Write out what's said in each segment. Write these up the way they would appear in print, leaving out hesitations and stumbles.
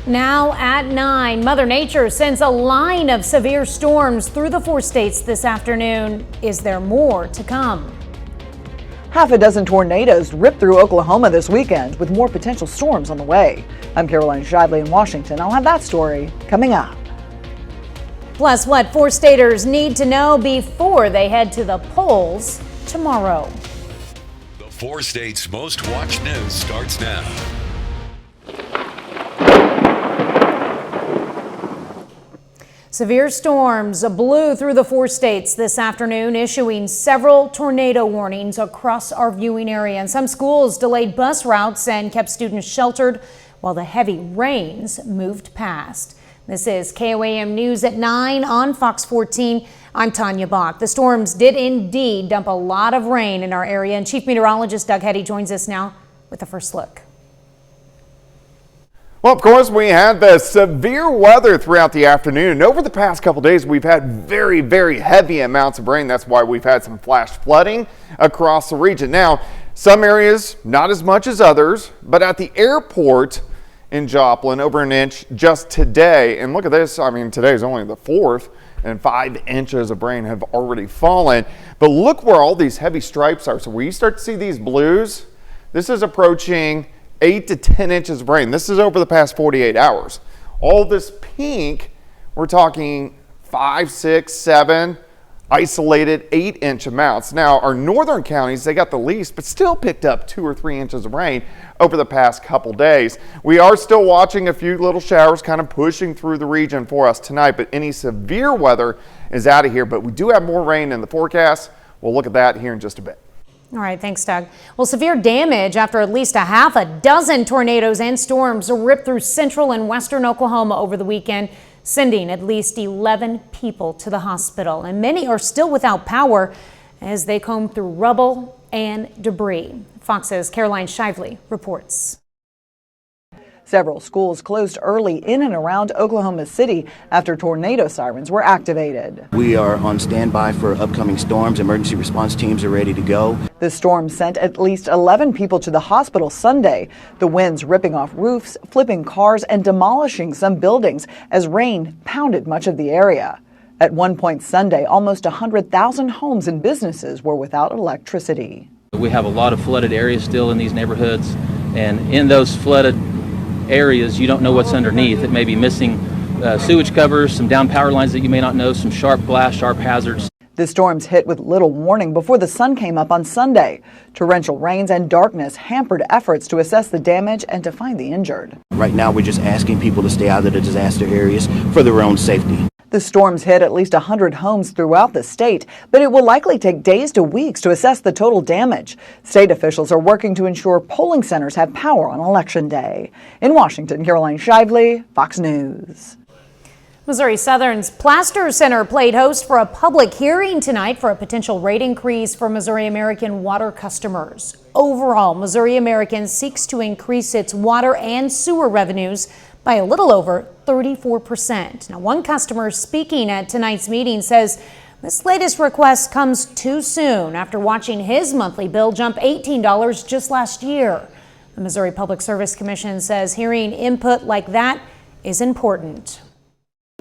Now at 9, Mother Nature sends a line of severe storms through the 4 states this afternoon. Is there more to come? Half a dozen tornadoes ripped through Oklahoma this weekend, with more potential storms on the way. I'm Caroline Shively in Washington. I'll have that story coming up. Plus, what 4-staters need to know before they head to the polls tomorrow. The 4 states' most watched news starts now. Severe storms blew through the 4 states this afternoon, issuing several tornado warnings across our viewing area. And some schools delayed bus routes and kept students sheltered while the heavy rains moved past. This is KOAM News at 9 on Fox 14. I'm Tanya Bach. The storms did indeed dump a lot of rain in our area, and Chief Meteorologist Doug Hetty joins us now with the first look. Well, of course, we had the severe weather throughout the afternoon. And over the past couple days, we've had very, very heavy amounts of rain. That's why we've had some flash flooding across the region. Now, some areas, not as much as others, but at the airport in Joplin, over an inch just today. And look at this. I mean, today is only the 4th, and 5 inches of rain have already fallen. But look where all these heavy stripes are. So where you start to see these blues, this is approaching 8 to 10 inches of rain. This is over the past 48 hours. All this pink, we're talking 5, 6, 7, isolated 8-inch amounts. Now, our northern counties, they got the least, but still picked up 2 or 3 inches of rain over the past couple days. We are still watching a few little showers kind of pushing through the region for us tonight, but any severe weather is out of here. But we do have more rain in the forecast. We'll look at that here in just a bit. All right, thanks, Doug. Well, severe damage after at least a half a dozen tornadoes and storms ripped through central and western Oklahoma over the weekend, sending at least 11 people to the hospital. And many are still without power as they comb through rubble and debris. Fox's Caroline Shively reports. Several schools closed early in and around Oklahoma City after tornado sirens were activated. We are on standby for upcoming storms. Emergency response teams are ready to go. The storm sent at least 11 people to the hospital Sunday. The winds ripping off roofs, flipping cars, and demolishing some buildings as rain pounded much of the area. At one point Sunday, almost 100,000 homes and businesses were without electricity. We have a lot of flooded areas still in these neighborhoods, and in those flooded areas, you don't know what's underneath. It may be missing sewage covers, some down power lines that you may not know, some sharp glass, sharp hazards. The storms hit with little warning before the sun came up on Sunday. Torrential rains and darkness hampered efforts to assess the damage and to find the injured. Right now, we're just asking people to stay out of the disaster areas for their own safety. The storms hit at least 100 homes throughout the state, but it will likely take days to weeks to assess the total damage. State officials are working to ensure polling centers have power on Election Day. In Washington, Caroline Shively, Fox News. Missouri Southern's Plaster Center played host for a public hearing tonight for a potential rate increase for Missouri American water customers. Overall, Missouri American seeks to increase its water and sewer revenues by a little over 34%. Now, one customer speaking at tonight's meeting says this latest request comes too soon after watching his monthly bill jump $18 just last year. The Missouri Public Service Commission says hearing input like that is important.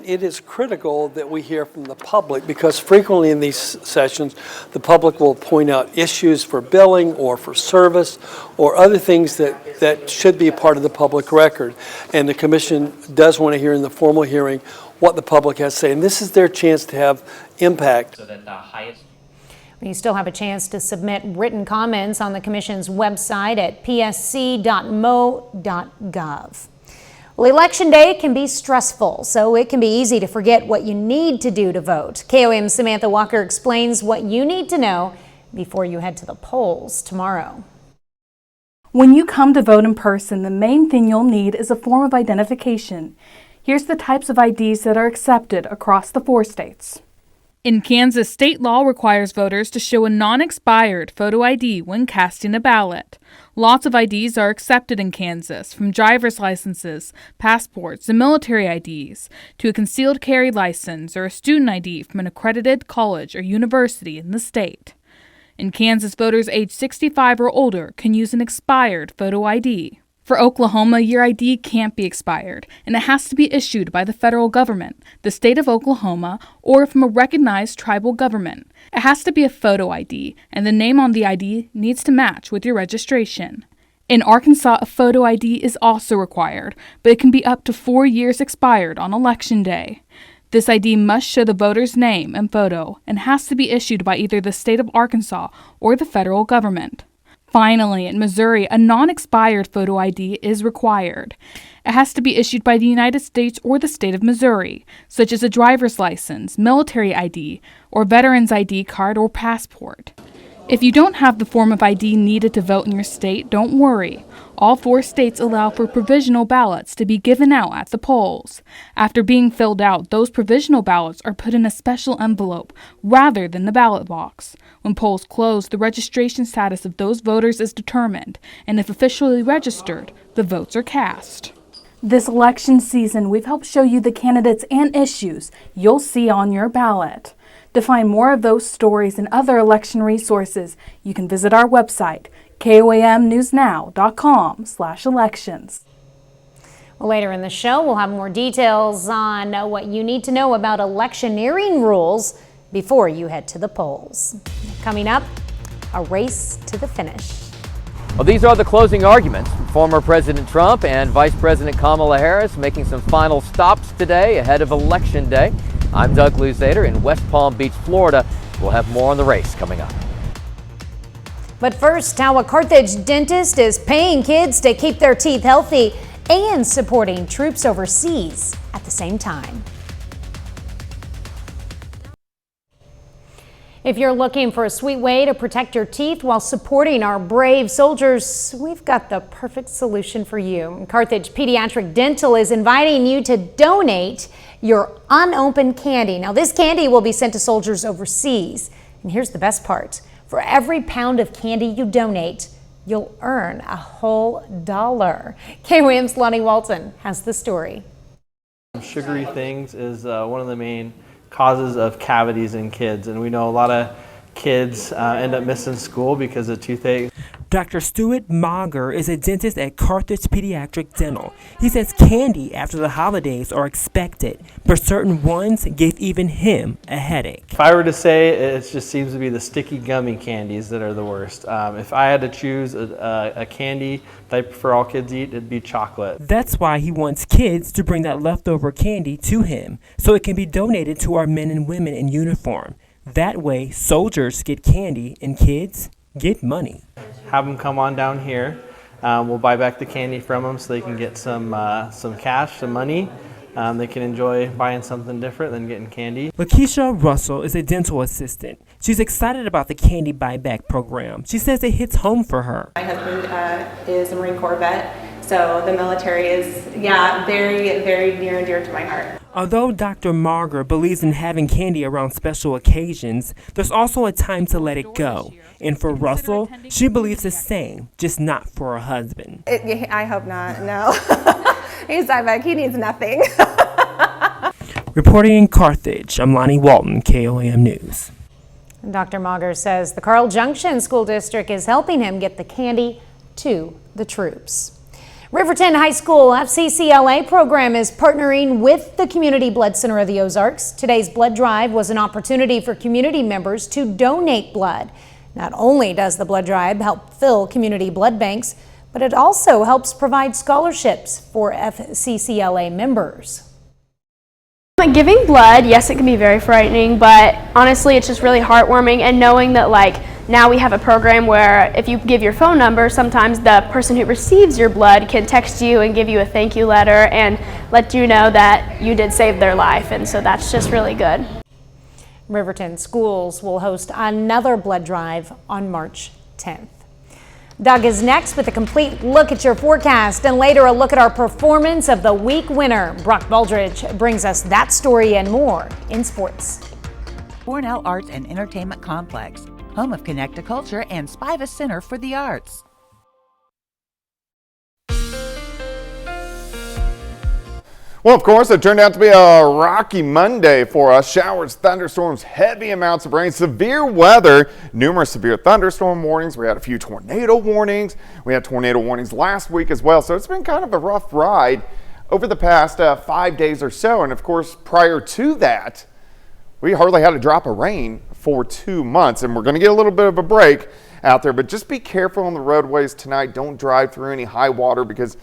It is critical that we hear from the public because frequently in these sessions, the public will point out issues for billing or for service or other things that should be a part of the public record. And the commission does want to hear in the formal hearing what the public has to say. And this is their chance to have impact. So that the highest. You still have a chance to submit written comments on the commission's website at psc.mo.gov. Well, Election Day can be stressful, so it can be easy to forget what you need to do to vote. KOAM's Samantha Walker explains what you need to know before you head to the polls tomorrow. When you come to vote in person, the main thing you'll need is a form of identification. Here's the types of IDs that are accepted across the 4 states. In Kansas, state law requires voters to show a non-expired photo ID when casting a ballot. Lots of IDs are accepted in Kansas, from driver's licenses, passports, and military IDs, to a concealed carry license or a student ID from an accredited college or university in the state. In Kansas, voters age 65 or older can use an expired photo ID. For Oklahoma, your ID can't be expired, and it has to be issued by the federal government, the state of Oklahoma, or from a recognized tribal government. It has to be a photo ID, and the name on the ID needs to match with your registration. In Arkansas, a photo ID is also required, but it can be up to 4 years expired on Election Day. This ID must show the voter's name and photo, and has to be issued by either the state of Arkansas or the federal government. Finally, in Missouri, a non-expired photo ID is required. It has to be issued by the United States or the state of Missouri, such as a driver's license, military ID, or veteran's ID card or passport. If you don't have the form of ID needed to vote in your state, don't worry. All 4 states allow for provisional ballots to be given out at the polls. After being filled out, those provisional ballots are put in a special envelope rather than the ballot box. When polls close, the registration status of those voters is determined, and if officially registered, the votes are cast. This election season, we've helped show you the candidates and issues you'll see on your ballot. To find more of those stories and other election resources, you can visit our website, koamnewsnow.com/elections. Well, later in the show, we'll have more details on what you need to know about electioneering rules before you head to the polls. Coming up, a race to the finish. Well, these are the closing arguments. Former President Trump and Vice President Kamala Harris making some final stops today ahead of Election Day. I'm Doug Luzader in West Palm Beach, Florida. We'll have more on the race coming up. But first, how a Carthage dentist is paying kids to keep their teeth healthy and supporting troops overseas at the same time. If you're looking for a sweet way to protect your teeth while supporting our brave soldiers, we've got the perfect solution for you. Carthage Pediatric Dental is inviting you to donate your unopened candy. Now, this candy will be sent to soldiers overseas. And here's the best part. For every pound of candy you donate, you'll earn a whole $1. KOAM's Lonnie Walton has the story. Sugary things is one of the main causes of cavities in kids, and we know a lot of kids end up missing school because of toothache. Dr. Stuart Mager is a dentist at Carthage Pediatric Dental. He says candy after the holidays are expected, but certain ones give even him a headache. If I were to say, it just seems to be the sticky gummy candies that are the worst. If I had to choose a candy that I prefer all kids eat, it'd be chocolate. That's why he wants kids to bring that leftover candy to him so it can be donated to our men and women in uniform. That way, soldiers get candy and kids get money. Have them come on down here. We'll buy back the candy from them so they can get some cash, some money. They can enjoy buying something different than getting candy. Lakeisha Russell is a dental assistant. She's excited about the candy buyback program. She says it hits home for her. My husband is a Marine Corps vet, so the military is, very, very near and dear to my heart. Although Dr. Marger believes in having candy around special occasions, there's also a time to let it go. And for Russell, she believes the same, just not for her husband. I hope not, no. He's diabetic, he needs nothing. Reporting in Carthage, I'm Lonnie Walton, KOAM News. Dr. Mager says the Carl Junction School District is helping him get the candy to the troops. Riverton High School FCCLA program is partnering with the Community Blood Center of the Ozarks. Today's blood drive was an opportunity for community members to donate blood. Not only does the blood drive help fill community blood banks, but it also helps provide scholarships for FCCLA members. Giving blood, yes, it can be very frightening, but honestly, it's just really heartwarming, and knowing that now we have a program where if you give your phone number, sometimes the person who receives your blood can text you and give you a thank you letter and let you know that you did save their life, and so that's just really good. Riverton schools will host another blood drive on March 10th. Doug is next with a complete look at your forecast, and later a look at our performance of the week winner. Brock Baldridge brings us that story and more in sports. Cornell Arts and Entertainment Complex, home of Connecta Culture and Spivus Center for the Arts. Well, of course, it turned out to be a rocky Monday for us. Showers, thunderstorms, heavy amounts of rain, severe weather, numerous severe thunderstorm warnings. We had a few tornado warnings. We had tornado warnings last week as well. So it's been kind of a rough ride over the past 5 days or so. And of course, prior to that, we hardly had a drop of rain for 2 months. And we're going to get a little bit of a break out there. But just be careful on the roadways tonight. Don't drive through any high water because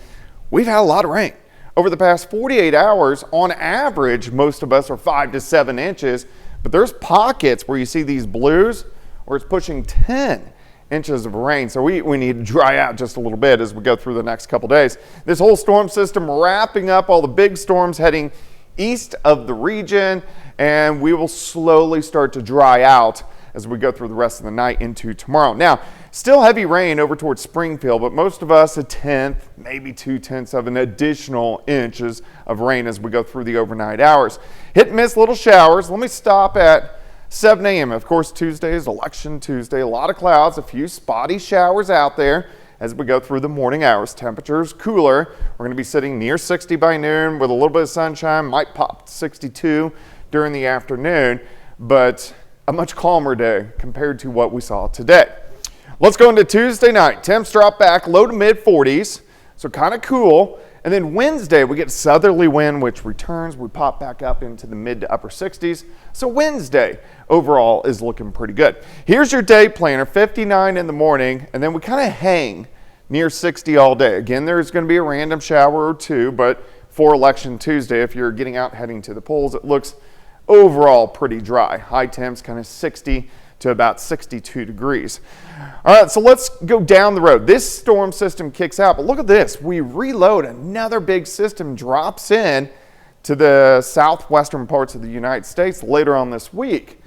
we've had a lot of rain. Over the past 48 hours, on average, most of us are 5 to 7 inches, but there's pockets where you see these blues where it's pushing 10 inches of rain. So we need to dry out just a little bit as we go through the next couple days. This whole storm system wrapping up all the big storms heading east of the region, and we will slowly start to dry out as we go through the rest of the night into tomorrow. Now, still heavy rain over towards Springfield, but most of us a 1/10, maybe 2/10 of an additional inches of rain as we go through the overnight hours. Hit and miss little showers. Let me stop at 7 a.m. Of course, Tuesday is Election Tuesday. A lot of clouds, a few spotty showers out there as we go through the morning hours. Temperatures cooler. We're going to be sitting near 60 by noon with a little bit of sunshine. Might pop to 62 during the afternoon, but a much calmer day compared to what we saw today. Let's go into Tuesday night. Temps drop back low to mid 40s, so kind of cool. And then Wednesday, we get southerly wind, which returns. We pop back up into the mid to upper 60s. So Wednesday overall is looking pretty good. Here's your day planner, 59 in the morning, and then we kind of hang near 60 all day. Again, there's going to be a random shower or two, but for Election Tuesday, if you're getting out heading to the polls, it looks overall pretty dry. High temps kind of 60 to about 62 degrees. All right, so let's go down the road. This storm system kicks out, but look at this. We reload. Another big system drops in to the southwestern parts of the United States later on this week.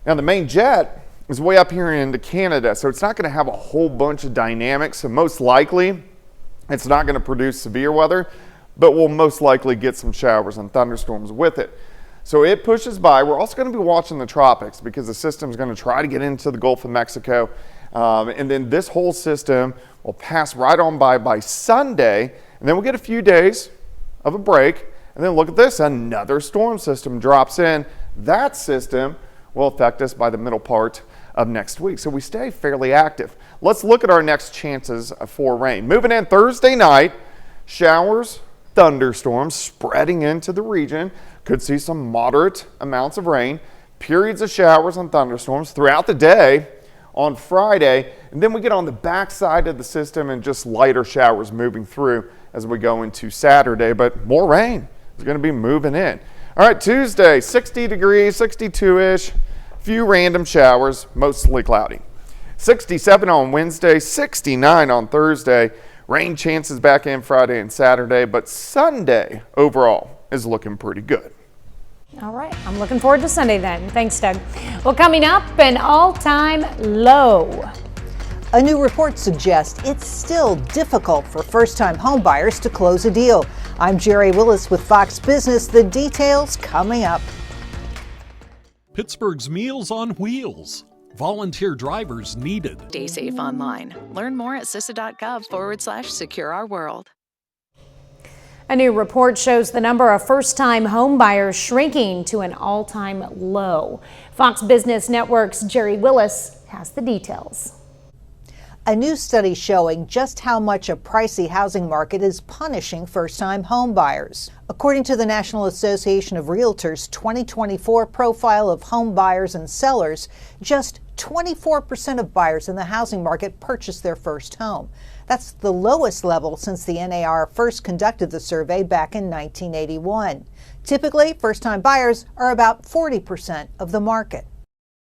Now, the main jet is way up here into Canada, so it's not going to have a whole bunch of dynamics. So most likely, it's not going to produce severe weather, but we'll most likely get some showers and thunderstorms with it. So it pushes by. We're also going to be watching the tropics because the system is going to try to get into the Gulf of Mexico. And then this whole system will pass right on by Sunday. And then we'll get a few days of a break. And then look at this. Another storm system drops in. That system will affect us by the middle part of next week. So we stay fairly active. Let's look at our next chances for rain. Moving in Thursday night, showers, thunderstorms spreading into the region. Could see some moderate amounts of rain, periods of showers and thunderstorms throughout the day on Friday. And then we get on the backside of the system and just lighter showers moving through as we go into Saturday. But more rain is going to be moving in. All right, Tuesday, 60 degrees, 62-ish, few random showers, mostly cloudy. 67 on Wednesday, 69 on Thursday. Rain chances back in Friday and Saturday, but Sunday overall is looking pretty good. All right, I'm looking forward to Sunday then. Thanks, Doug. Well, coming up, an all-time low. A new report suggests it's still difficult for first-time homebuyers to close a deal. I'm Jerry Willis with Fox Business. The details coming up. Pittsburgh's Meals on Wheels. Volunteer drivers needed. Stay safe online. Learn more at CISA.gov/Secure Our World. A new report shows the number of first-time home buyers shrinking to an all-time low. Fox Business Network's Jerry Willis has the details. A new study showing just how much a pricey housing market is punishing first-time home buyers. According to the National Association of Realtors' 2024 profile of home buyers and sellers, just 24% of buyers in the housing market purchased their first home. That's the lowest level since the NAR first conducted the survey back in 1981. Typically, first-time buyers are about 40% of the market.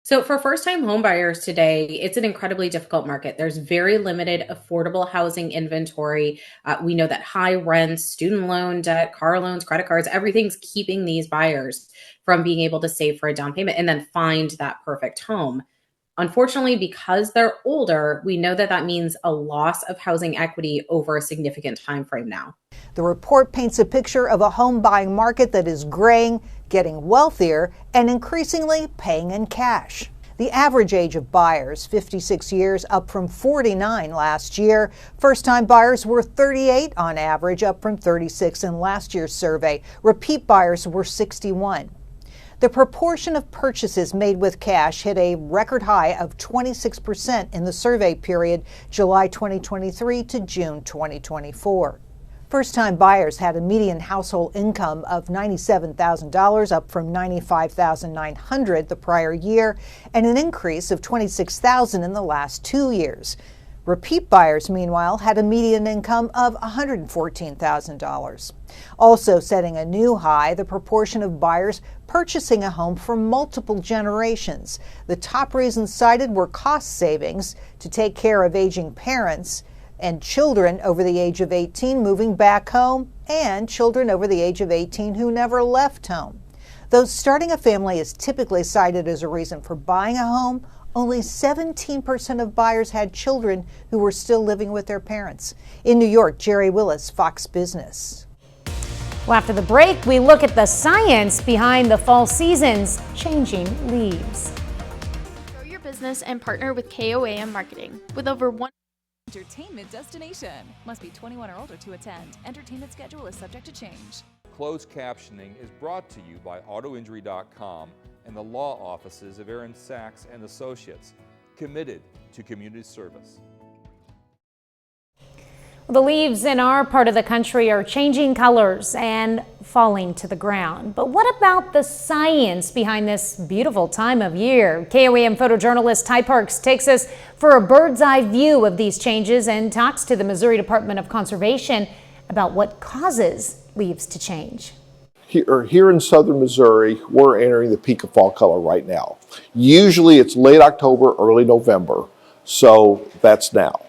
So for first-time home buyers today, it's an incredibly difficult market. There's very limited affordable housing inventory. We know that high rents, student loan debt, car loans, credit cards, everything's keeping these buyers from being able to save for a down payment and then find that perfect home. Unfortunately, because they're older, we know that that means a loss of housing equity over a significant time frame now. The report paints a picture of a home buying market that is graying, getting wealthier, and increasingly paying in cash. The The average age of buyers, 56 years, up from 49 last year. First-time buyers were 38 on average, up from 36 in last year's survey. Repeat buyers were 61. The proportion of purchases made with cash hit a record high of 26% in the survey period, July 2023 to June 2024. First-time buyers had a median household income of $97,000, up from $95,900 the prior year, and an increase of $26,000 in the last 2 years. Repeat buyers, meanwhile, had a median income of $114,000. Also setting a new high, the proportion of buyers purchasing a home for multiple generations. The top reasons cited were cost savings to take care of aging parents, and children over the age of 18 moving back home, and children over the age of 18 who never left home. Though starting a family is typically cited as a reason for buying a home, only 17% of buyers had children who were still living with their parents. In New York, Jerry Willis, Fox Business. Well, after the break, we look at the science behind the fall season's changing leaves. Grow your business and partner with KOAM Marketing. With over one entertainment destination. Must be 21 or older to attend. Entertainment schedule is subject to change. Closed captioning is brought to you by AutoInjury.com and the law offices of Aaron Sachs and Associates, committed to community service. The leaves in our part of the country are changing colors and falling to the ground. But what about the science behind this beautiful time of year? KOAM photojournalist Ty Parks takes us for a bird's eye view of these changes and talks to the Missouri Department of Conservation about what causes leaves to change. Here in southern Missouri, we're entering the peak of fall color right now. Usually it's late October, early November, so that's now.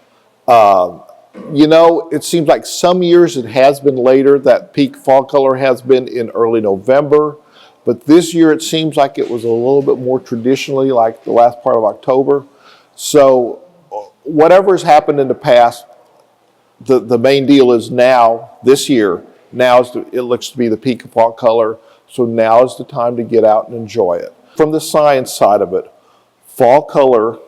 You know, it seems like some years it has been later. That peak fall color has been in early November, but this year it seems like it was a little bit more traditionally like the last part of October. So whatever's happened in the past, the main deal is now, this year, now it looks to be the peak of fall color, so now is the time to get out and enjoy it. From the science side of it, fall color,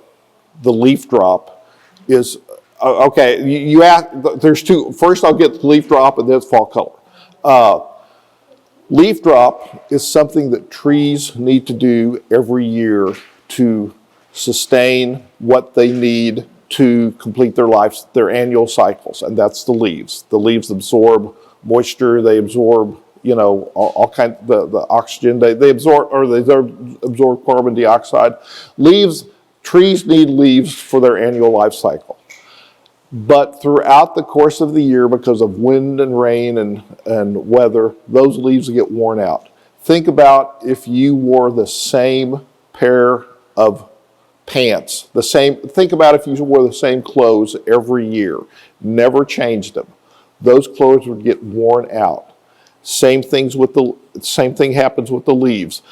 the leaf drop, is okay. You ask, there's two. First, I'll get the leaf drop, and then it's fall color. Leaf drop is something that trees need to do every year to sustain what they need to complete their lives, their annual cycles, and that's the leaves. The leaves absorb moisture, they absorb, you know, all kinds, the oxygen, they absorb carbon dioxide. Trees need leaves for their annual life cycle. But throughout the course of the year, because of wind and rain and weather, those leaves get worn out. Think about if you wore the same pair of pants, think about if you wore the same clothes every year, never changed them. Those clothes would get worn out. Same thing happens with the leaves.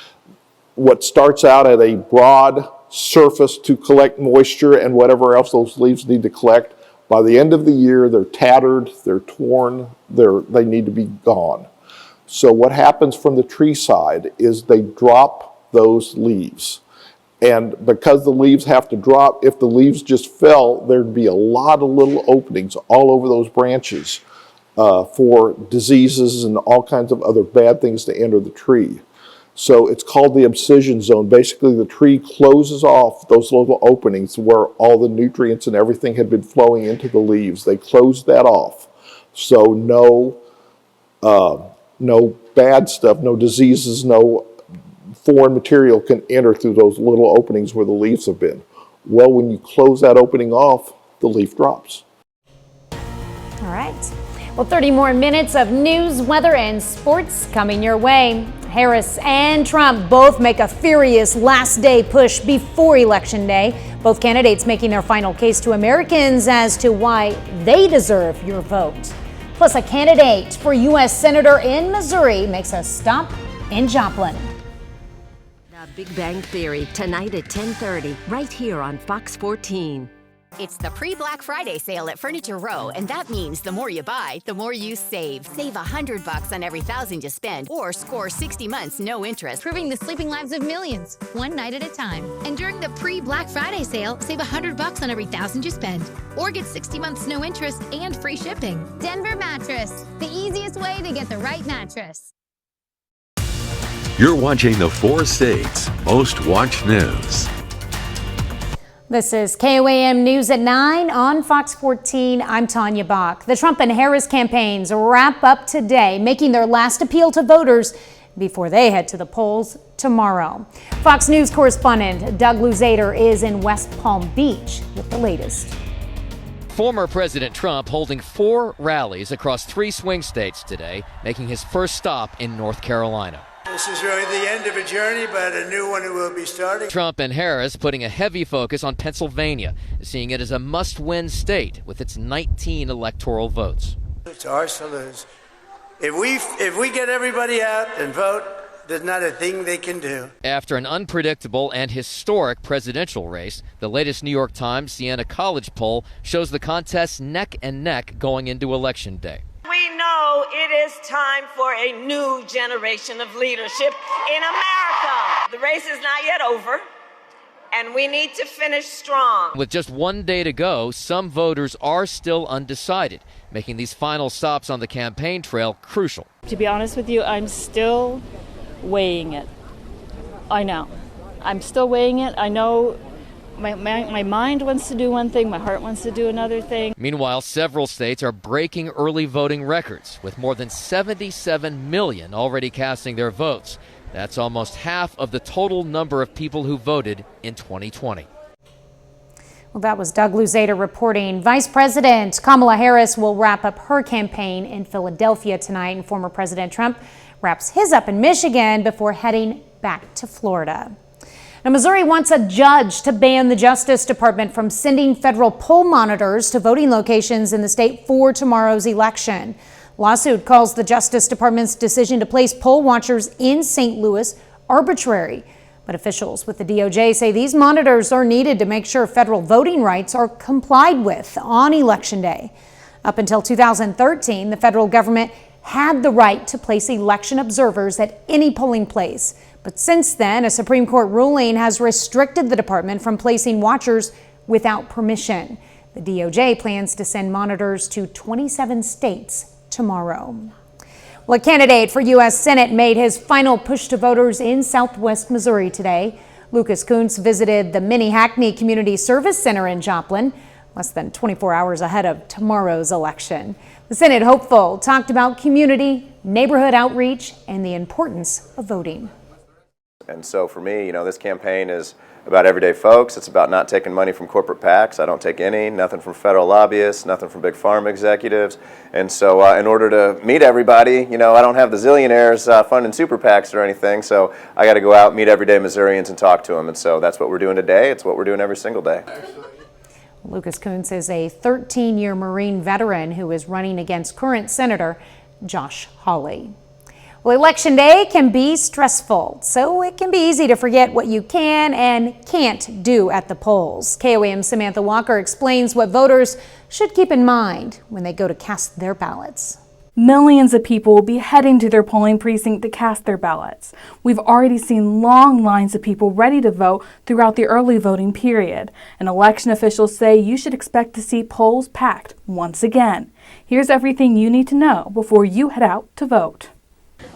What starts out at a broad surface to collect moisture and whatever else those leaves need to collect, by the end of the year, they're tattered, they're torn, they need to be gone. So what happens from the tree side is they drop those leaves. And because the leaves have to drop, if the leaves just fell, there'd be a lot of little openings all over those branches for diseases and all kinds of other bad things to enter the tree. So it's called the abscission zone. Basically, the tree closes off those little openings where all the nutrients and everything had been flowing into the leaves. They closed that off. So no bad stuff, no diseases, no foreign material can enter through those little openings where the leaves have been. Well, when you close that opening off, the leaf drops. All right. Well, 30 more minutes of news, weather, and sports coming your way. Harris and Trump both make a furious last day push before Election Day. Both candidates making their final case to Americans as to why they deserve your vote. Plus, a candidate for U.S. Senator in Missouri makes a stop in Joplin. The Big Bang Theory, tonight at 10:30, right here on Fox 14. It's the pre-Black Friday sale at Furniture Row, and that means the more you buy, the more you save. Save $100 on every $1,000 you spend, or score 60 months no interest, Improving the sleeping lives of millions, one night at a time. And during the pre-Black Friday sale, save $100 on every $1,000 you spend, or get 60 months no interest and free shipping. Denver Mattress, the easiest way to get the right mattress. You're watching the 4 States Most Watched News. This is KOAM News at 9 on Fox 14. I'm Tanya Bach. The Trump and Harris campaigns wrap up today, making their last appeal to voters before they head to the polls tomorrow. Fox News correspondent Doug Luzader is in West Palm Beach with the latest. Former President Trump holding 4 rallies across 3 swing states today, making his first stop in North Carolina. This is really the end of a journey, but a new one will be starting. Trump and Harris putting a heavy focus on Pennsylvania, seeing it as a must-win state with its 19 electoral votes. It's ours to lose. If we get everybody out and vote, there's not a thing they can do. After an unpredictable and historic presidential race, the latest New York Times Siena College poll shows the contest neck and neck going into Election Day. We know it is time for a new generation of leadership in America. The race is not yet over, and we need to finish strong. With just 1 day to go, some voters are still undecided, making these final stops on the campaign trail crucial. To be honest with you, I'm still weighing it. I know. I'm still weighing it. I know my mind wants to do one thing, my heart wants to do another thing. Meanwhile, several states are breaking early voting records, with more than 77 million already casting their votes. That's almost half of the total number of people who voted in 2020. Well, that was Doug Luzader reporting. Vice President Kamala Harris will wrap up her campaign in Philadelphia tonight, and former President Trump wraps his up in Michigan before heading back to Florida. Now, Missouri wants a judge to ban the Justice Department from sending federal poll monitors to voting locations in the state for tomorrow's election. Lawsuit calls the Justice Department's decision to place poll watchers in St. Louis arbitrary. But officials with the DOJ say these monitors are needed to make sure federal voting rights are complied with on Election Day. Up until 2013, the federal government had the right to place election observers at any polling place. But since then, a Supreme Court ruling has restricted the department from placing watchers without permission. The DOJ plans to send monitors to 27 states tomorrow. Well, a candidate for U.S. Senate made his final push to voters in Southwest Missouri today. Lucas Kuntz visited the Mini Hackney Community Service Center in Joplin, less than 24 hours ahead of tomorrow's election. The Senate hopeful talked about community, neighborhood outreach, and the importance of voting. And so for me, this campaign is about everyday folks. It's about not taking money from corporate PACs. I don't take any, nothing from federal lobbyists, nothing from big pharma executives. And so in order to meet everybody, I don't have the zillionaires funding super PACs or anything. So I got to go out, meet everyday Missourians and talk to them. And so that's what we're doing today. It's what we're doing every single day. Lucas Kuntz is a 13-year Marine veteran who is running against current Senator Josh Hawley. Well, Election Day can be stressful, so it can be easy to forget what you can and can't do at the polls. KOAM's Samantha Walker explains what voters should keep in mind when they go to cast their ballots. Millions of people will be heading to their polling precinct to cast their ballots. We've already seen long lines of people ready to vote throughout the early voting period, and election officials say you should expect to see polls packed once again. Here's everything you need to know before you head out to vote.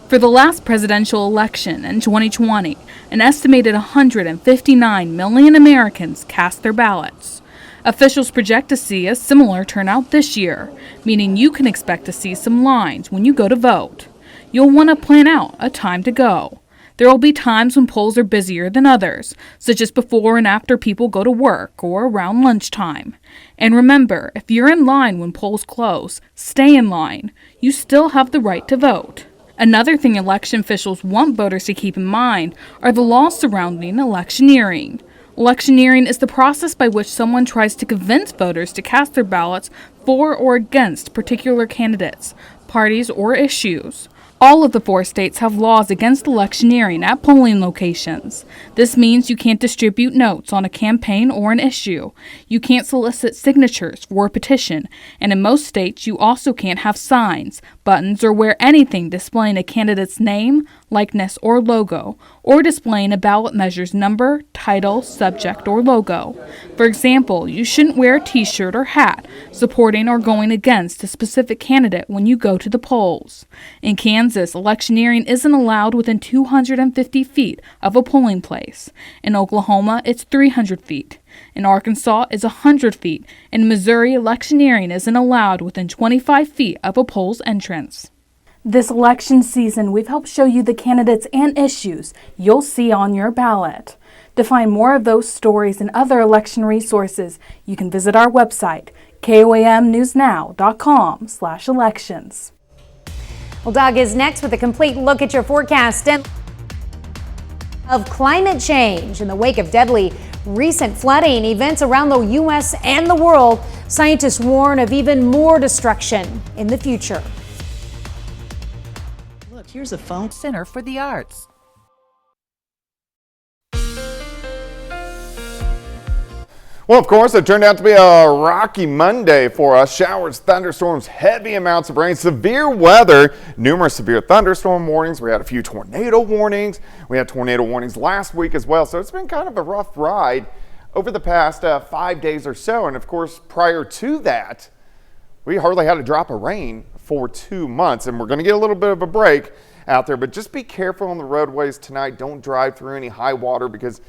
For the last presidential election in 2020, an estimated 159 million Americans cast their ballots. Officials project to see a similar turnout this year, meaning you can expect to see some lines when you go to vote. You'll want to plan out a time to go. There will be times when polls are busier than others, such as before and after people go to work or around lunchtime. And remember, if you're in line when polls close, stay in line. You still have the right to vote. Another thing election officials want voters to keep in mind are the laws surrounding electioneering. Electioneering is the process by which someone tries to convince voters to cast their ballots for or against particular candidates, parties, or issues. All of the 4 states have laws against electioneering at polling locations. This means you can't distribute notes on a campaign or an issue. You can't solicit signatures for a petition, and in most states you also can't have signs, buttons, or wear anything displaying a candidate's name, likeness, or logo, or displaying a ballot measure's number, title, subject, or logo. For example, you shouldn't wear a t-shirt or hat supporting or going against a specific candidate when you go to the polls. In Kansas, electioneering isn't allowed within 250 feet of a polling place. In Oklahoma, it's 300 feet. In Arkansas, it's 100 feet. In Missouri, electioneering isn't allowed within 25 feet of a poll's entrance. This election season, we've helped show you the candidates and issues you'll see on your ballot. To find more of those stories and other election resources, you can visit our website, koamnewsnow.com/elections. Well, Doug is next with a complete look at your forecast and of climate change. In the wake of deadly recent flooding events around the U.S. and the world, scientists warn of even more destruction in the future. Look, here's a phone center for the arts. Well, of course, it turned out to be a rocky Monday for us. Showers, thunderstorms, heavy amounts of rain, severe weather, numerous severe thunderstorm warnings. We had a few tornado warnings. We had tornado warnings last week as well. So it's been kind of a rough ride over the past 5 days or so. And of course, prior to that, we hardly had a drop of rain for 2 months. And we're going to get a little bit of a break out there. But just be careful on the roadways tonight. Don't drive through any high water because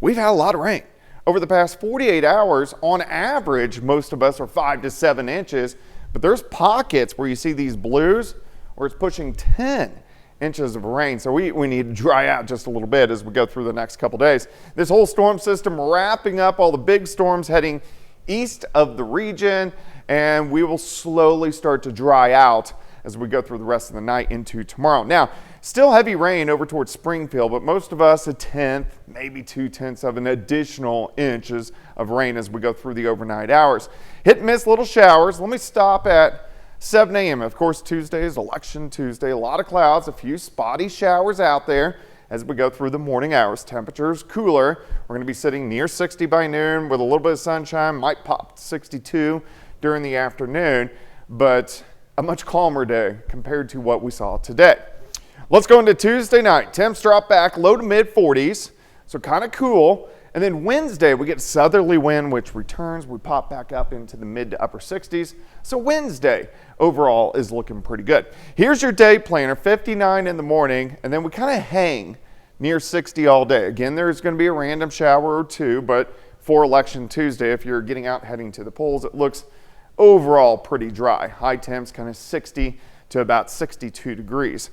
we've had a lot of rain. Over the past 48 hours, on average, most of us are 5 to 7 inches, but there's pockets where you see these blues where it's pushing 10 inches of rain. So we need to dry out just a little bit as we go through the next couple days. This whole storm system wrapping up all the big storms heading east of the region, and we will slowly start to dry out as we go through the rest of the night into tomorrow. Now, still heavy rain over towards Springfield, but most of us a 1/10, maybe 2/10 of an additional inches of rain as we go through the overnight hours. Hit and miss little showers. Let me stop at 7 a.m. Of course, Tuesday is Election Tuesday. A lot of clouds, a few spotty showers out there as we go through the morning hours. Temperatures cooler. We're going to be sitting near 60 by noon with a little bit of sunshine. Might pop to 62 during the afternoon, but a much calmer day compared to what we saw today. Let's go into Tuesday night. Temps drop back low to mid 40s, so kind of cool. And then Wednesday, we get southerly wind, which returns. We pop back up into the mid to upper 60s. So Wednesday overall is looking pretty good. Here's your day planner, 59 in the morning, and then we kind of hang near 60 all day. Again, there's going to be a random shower or two, but for Election Tuesday, if you're getting out heading to the polls, it looks overall pretty dry. High temps kind of 60 to about 62 degrees.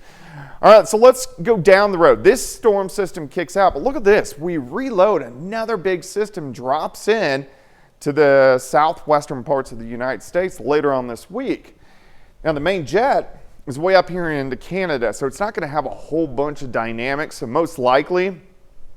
All right, so let's go down the road. This storm system kicks out, but look at this. We reload. Another big system drops in to the southwestern parts of the United States later on this week. Now, the main jet is way up here into Canada, so it's not going to have a whole bunch of dynamics. So most likely,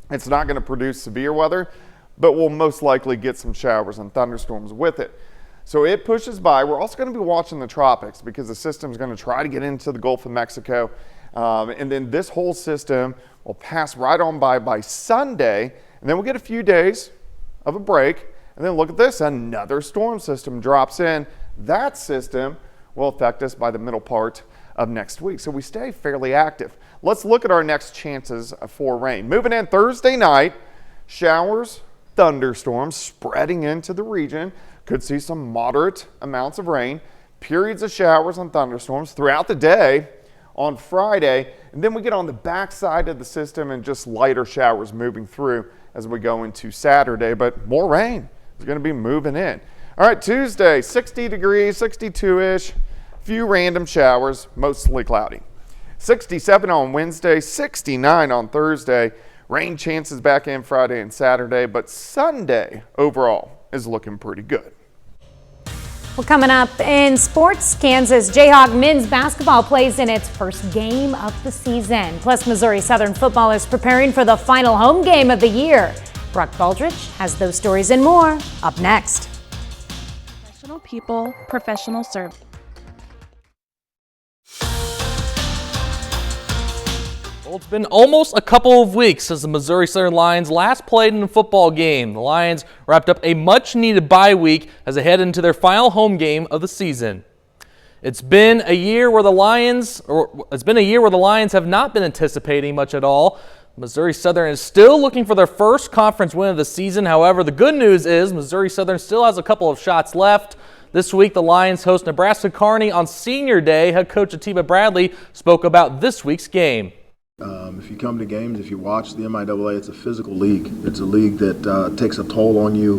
it's not going to produce severe weather, but we'll most likely get some showers and thunderstorms with it. So it pushes by. We're also going to be watching the tropics because the system is going to try to get into the Gulf of Mexico. And then this whole system will pass right on by Sunday. And then we'll get a few days of a break. And then look at this. Another storm system drops in. That system will affect us by the middle part of next week. So we stay fairly active. Let's look at our next chances for rain. Moving in Thursday night, showers, thunderstorms spreading into the region. Could see some moderate amounts of rain, periods of showers and thunderstorms throughout the day on Friday. And then we get on the backside of the system and just lighter showers moving through as we go into Saturday. But more rain is going to be moving in. All right, Tuesday, 60 degrees, 62-ish, few random showers, mostly cloudy. 67 on Wednesday, 69 on Thursday. Rain chances back in Friday and Saturday, but Sunday overall is looking pretty good. Well, coming up in sports, Kansas Jayhawk men's basketball plays in its first game of the season. Plus, Missouri Southern football is preparing for the final home game of the year. Brock Baldrige has those stories and more up next. Professional people, professional service. Well, it's been almost a couple of weeks since the Missouri Southern Lions last played in a football game. The Lions wrapped up a much-needed bye week as they head into their final home game of the season. It's been a year where the Lions have not been anticipating much at all. Missouri Southern is still looking for their first conference win of the season. However, the good news is Missouri Southern still has a couple of shots left. This week, the Lions host Nebraska Kearney on Senior Day. Head coach Atiba Bradley spoke about this week's game. If you come to games, if you watch the MIAA, it's a physical league. It's a league that takes a toll on you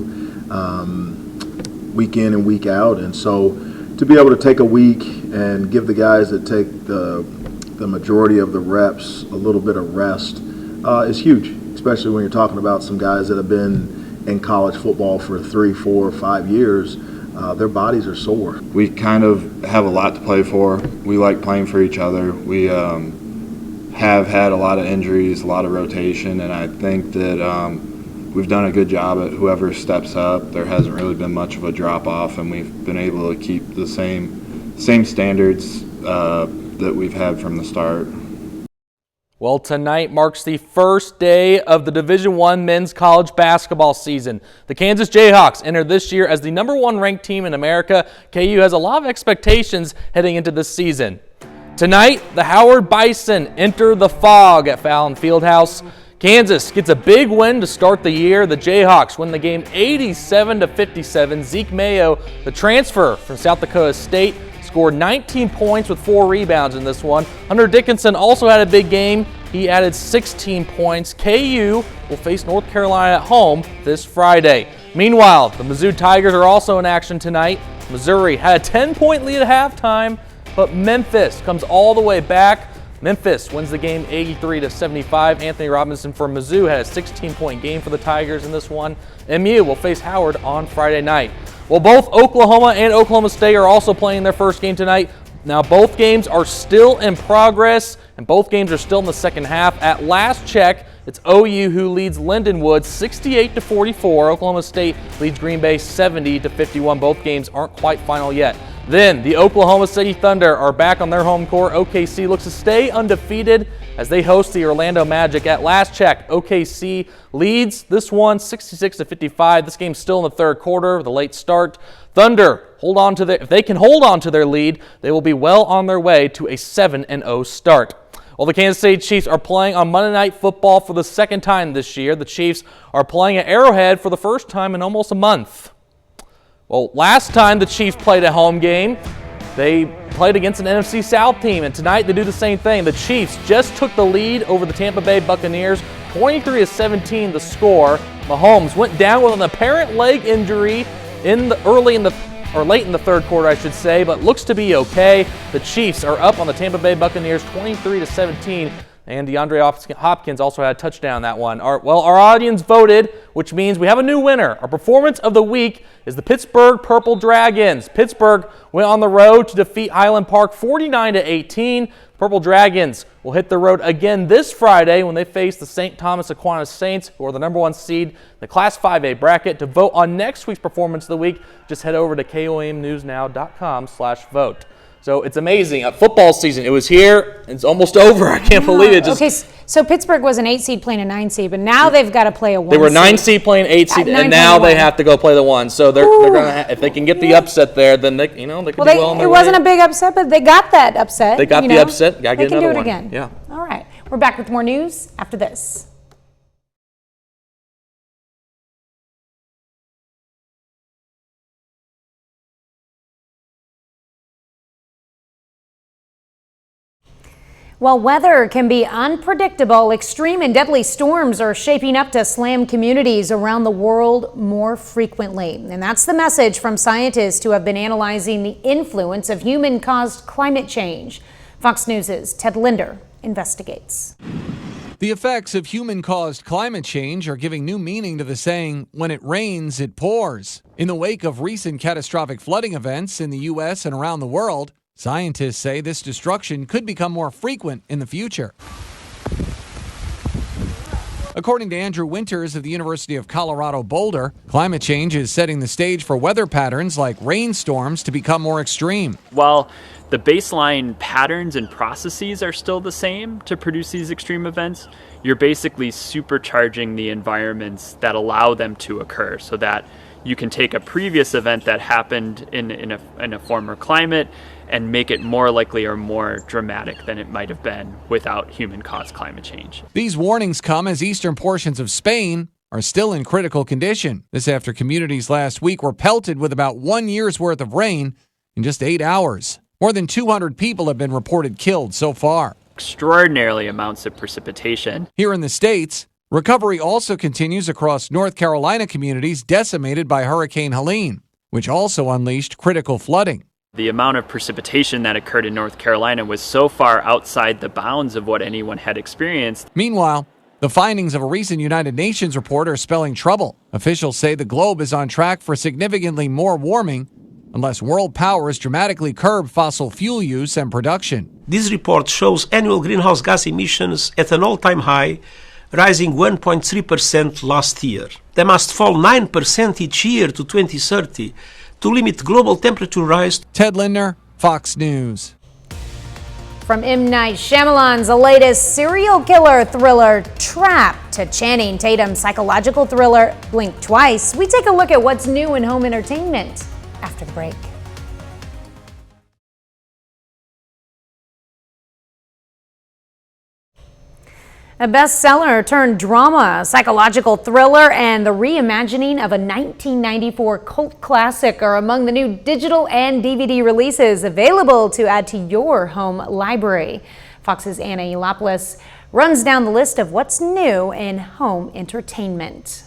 week in and week out. And so to be able to take a week and give the guys that take the majority of the reps a little bit of rest is huge, especially when you're talking about some guys that have been in college football for 3, 4, 5 years. Their bodies are sore. We kind of have a lot to play for. We like playing for each other. We have had a lot of injuries, a lot of rotation, and I think that we've done a good job at whoever steps up. There hasn't really been much of a drop-off, and we've been able to keep the same standards that we've had from the start. Well, tonight marks the first day of the Division I men's college basketball season. The Kansas Jayhawks enter this year as the #1 ranked team in America. KU has a lot of expectations heading into this season. Tonight, the Howard Bison enter the Fog at Fallon Fieldhouse. Kansas gets a big win to start the year. The Jayhawks win the game 87-57. Zeke Mayo, the transfer from South Dakota State, scored 19 points with 4 rebounds in this one. Hunter Dickinson also had a big game. He added 16 points. KU will face North Carolina at home this Friday. Meanwhile, the Mizzou Tigers are also in action tonight. Missouri had a 10-point lead at halftime, but Memphis comes all the way back. Memphis wins the game 83-75. Anthony Robinson for Mizzou had a 16-point game for the Tigers in this one. MU will face Howard on Friday night. Well, both Oklahoma and Oklahoma State are also playing their first game tonight. Now, both games are still in progress, and both games are still in the second half. At last check, it's OU who leads Lindenwood 68-44. Oklahoma State leads Green Bay 70-51. Both games aren't quite final yet. Then the Oklahoma City Thunder are back on their home court. OKC looks to stay undefeated as they host the Orlando Magic. At last check, OKC leads this one 66-55. This game's still in the third quarter with a late start. Thunder if they can hold on to their lead, they will be well on their way to a 7-0 start. Well, the Kansas City Chiefs are playing on Monday Night Football for the second time this year. The Chiefs are playing at Arrowhead for the first time in almost a month. Well, last time the Chiefs played a home game, they played against an NFC South team, and tonight they do the same thing. The Chiefs just took the lead over the Tampa Bay Buccaneers, 23-17 the score. Mahomes went down with an apparent leg injury late in the third quarter, I should say, but looks to be okay. The Chiefs are up on the Tampa Bay Buccaneers 23-17. And DeAndre Hopkins also had a touchdown that one. Our audience voted, which means we have a new winner. Our performance of the week is the Pittsburgh Purple Dragons. Pittsburgh went on the road to defeat Highland Park 49-18. Purple Dragons will hit the road again this Friday when they face the St. Thomas Aquinas Saints, who are the #1 seed in the Class 5A bracket. To vote on next week's performance of the week, just head over to KOAMnewsnow.com/vote. So it's amazing. Football season, it was here. It's almost over. I can't believe it. Okay, so Pittsburgh was an 8 seed playing a 9 seed, but now they've got to play a 1 seed. They were 9 seed playing 8 seed, and now they have to go play the 1. So they're going to if they can get the upset there, then they can do well on their way. It wasn't a big upset, but they got that upset. They got the upset. Got to get another one. They can do it again. Yeah. All right. We're back with more news after this. While weather can be unpredictable, extreme and deadly storms are shaping up to slam communities around the world more frequently. And that's the message from scientists who have been analyzing the influence of human-caused climate change. Fox News' Ted Linder investigates. The effects of human-caused climate change are giving new meaning to the saying, when it rains, it pours. In the wake of recent catastrophic flooding events in the U.S. and around the world, scientists say this destruction could become more frequent in the future. According to Andrew Winters of the University of Colorado Boulder, climate change is setting the stage for weather patterns like rainstorms to become more extreme. While the baseline patterns and processes are still the same to produce these extreme events, you're basically supercharging the environments that allow them to occur so that you can take a previous event that happened in a former climate and make it more likely or more dramatic than it might have been without human-caused climate change. These warnings come as eastern portions of Spain are still in critical condition. This after communities last week were pelted with about 1 year's worth of rain in just 8 hours. More than 200 people have been reported killed so far. Extraordinarily amounts of precipitation. Here in the States, recovery also continues across North Carolina communities decimated by Hurricane Helene, which also unleashed critical flooding. The amount of precipitation that occurred in North Carolina was so far outside the bounds of what anyone had experienced. Meanwhile, the findings of a recent United Nations report are spelling trouble. Officials say the globe is on track for significantly more warming unless world powers dramatically curb fossil fuel use and production. This report shows annual greenhouse gas emissions at an all-time high, rising 1.3% last year. They must fall 9% each year to 2030 to limit global temperature rise. Ted Lindner, Fox News. From M. Night Shyamalan's latest serial killer thriller, Trap, to Channing Tatum's psychological thriller, Blink Twice, we take a look at what's new in home entertainment after the break. A bestseller turned drama, a psychological thriller, and the reimagining of a 1994 cult classic are among the new digital and DVD releases available to add to your home library. Fox's Anna Elopoulos runs down the list of what's new in home entertainment.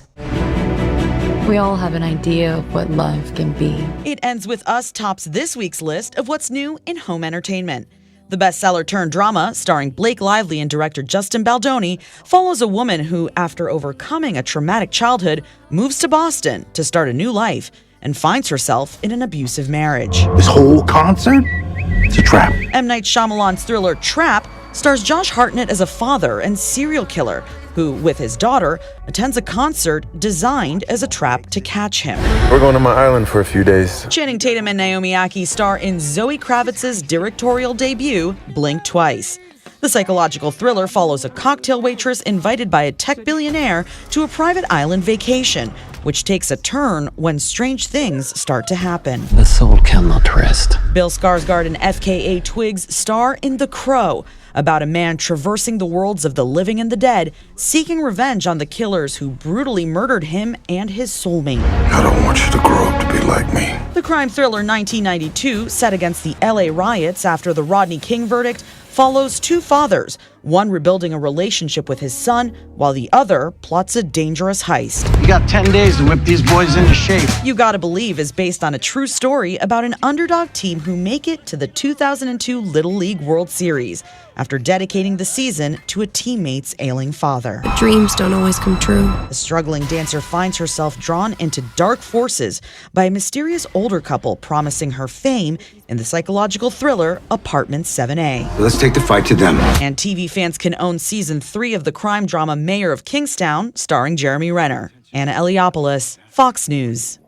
We all have an idea of what love can be. It ends with Us tops this week's list of what's new in home entertainment. The bestseller turned drama, starring Blake Lively and director Justin Baldoni, follows a woman who, after overcoming a traumatic childhood, moves to Boston to start a new life and finds herself in an abusive marriage. This whole concert? It's a trap. M. Night Shyamalan's thriller Trap stars Josh Hartnett as a father and serial killer who, with his daughter, attends a concert designed as a trap to catch him. We're going to my island for a few days. Channing Tatum and Naomi Ackie star in Zoe Kravitz's directorial debut, Blink Twice. The psychological thriller follows a cocktail waitress invited by a tech billionaire to a private island vacation, which takes a turn when strange things start to happen. The soul cannot rest. Bill Skarsgård and FKA Twigs star in The Crow, about a man traversing the worlds of the living and the dead, seeking revenge on the killers who brutally murdered him and his soulmate. I don't want you to grow up to be like me. The crime thriller 1992, set against the LA riots after the Rodney King verdict, follows two fathers, one rebuilding a relationship with his son, while the other plots a dangerous heist. You got 10 days to whip these boys into shape. You Gotta Believe is based on a true story about an underdog team who make it to the 2002 Little League World Series after dedicating the season to a teammate's ailing father. But dreams don't always come true. The struggling dancer finds herself drawn into dark forces by a mysterious older couple promising her fame in the psychological thriller Apartment 7A. Let's take the fight to them. And TV fans can own season 3 of the crime drama Mayor of Kingstown, starring Jeremy Renner. Anna Eliopoulos, Fox News.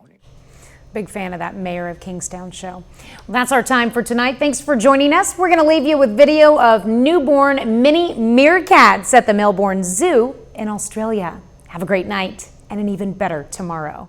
Big fan of that Mayor of Kingstown show. Well, that's our time for tonight. Thanks for joining us. We're going to leave you with video of newborn mini meerkats at the Melbourne Zoo in Australia. Have a great night and an even better tomorrow.